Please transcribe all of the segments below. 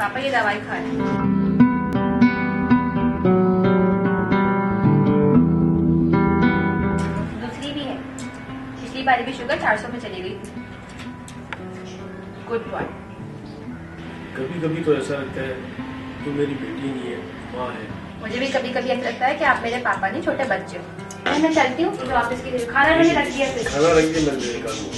पापा ये दवाई खा रहे हैं। दूसरी भी है, पिछली बार भी शुगर 400 पे चली गई थी। Good boy. कभी कभी तो ऐसा लगता है तो मेरी बेटी नहीं है, माँ है। मुझे भी कभी कभी ऐसा लगता है कि आप मेरे पापा नहीं छोटे बच्चे हो। मैं चलती हूँ, जो ऑफिस के लिए खाना नहीं रख दिया। फिर खाना रख दिया, मैं निकालूंगा।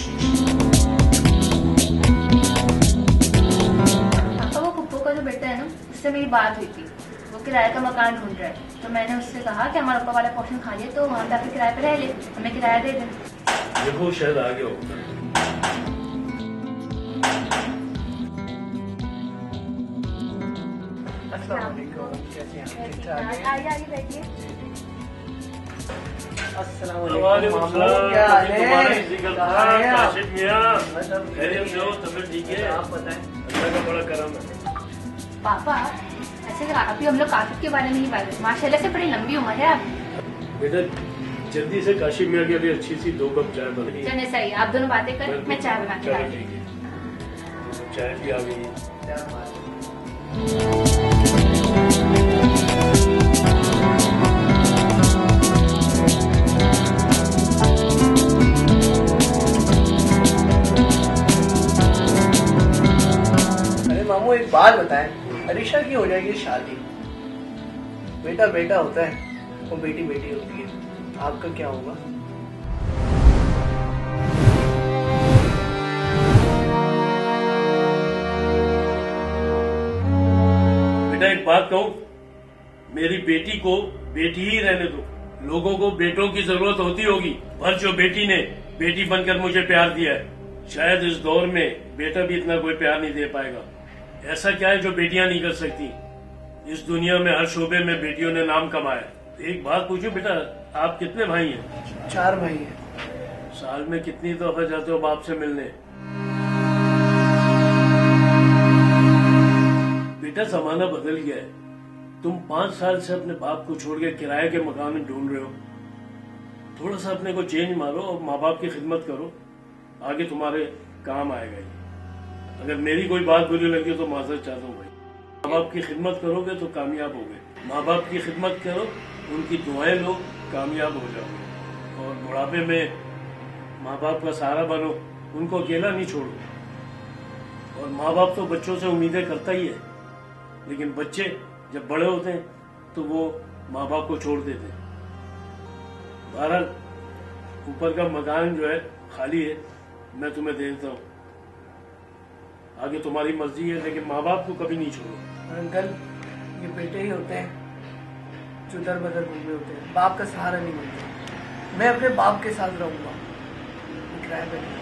पापा, वो पुप्पू का जो बेटा है ना, उससे मेरी बात हुई थी। वो किराए का मकान ढूंढ रहा है, तो मैंने उससे कहा कि हमारा ऊपर वाला पोर्शन खा लिया तो वहाँ पे आके किराए पे रह ले, हमें किराया दे दे। देखो शायद आ गया होगा। आइए बैठिए। आप बताएं, अल्लाह का बड़ा करम है। पापा, ऐसे अभी हम लोग काशिफ के बारे में ही बात है। माशाल्लाह से बड़ी लंबी उम्र है आप। बेटा जल्दी से काशिफ मियाँ के लिए अच्छी सी 2 कप चाय बनी। चलिए सही, आप दोनों बातें करें, मैं चाय बना के लाती हूँ। चाय भी आ गई। मामू एक बात बताएं, अरीशा की हो जाएगी शादी। बेटा बेटा होता है और बेटी बेटी होती है। आपका क्या होगा? बेटा एक बात कहूं, मेरी बेटी को बेटी ही रहने दो। लोगों को बेटों की जरूरत होती होगी, पर जो बेटी ने बेटी बनकर मुझे प्यार दिया है, शायद इस दौर में बेटा भी इतना कोई प्यार नहीं दे पाएगा। ऐसा क्या है जो बेटियां नहीं कर सकती? इस दुनिया में हर शोबे में बेटियों ने नाम कमाया। एक बात पूछो बेटा, आप कितने भाई हैं? 4 भाई हैं। साल में कितनी दफा जाते हो बाप से मिलने? बेटा जमाना बदल गया है। तुम 5 साल से अपने बाप को छोड़ के किराए के मकान में ढूंढ रहे हो। थोड़ा सा अपने को चेंज मारो और माँ बाप की खिदमत करो, आगे तुम्हारे काम आएगा ये। अगर मेरी कोई बात बुरी लगी तो माजरत चाहता हूँ भाई। माँ बाप की खिदमत करोगे तो कामयाब होगे। माँ बाप की खिदमत करो, उनकी दुआएं लो, कामयाब हो जाओगे। और बुढ़ापे में माँ बाप का सहारा बनो, उनको अकेला नहीं छोड़ो। और माँ बाप तो बच्चों से उम्मीदें करता ही है, लेकिन बच्चे जब बड़े होते हैं तो वो माँ बाप को छोड़ देते हैं। बहरहाल ऊपर का मकान जो है खाली है, मैं तुम्हें दे देता हूँ। आगे तुम्हारी मर्जी है, लेकिन माँ बाप को कभी नहीं छोड़ो। अंकल, ये बेटे ही होते हैं जो दर बदर घूमे होते हैं, बाप का सहारा नहीं बनते। मैं अपने बाप के साथ रहूंगा। किराए पे नहीं।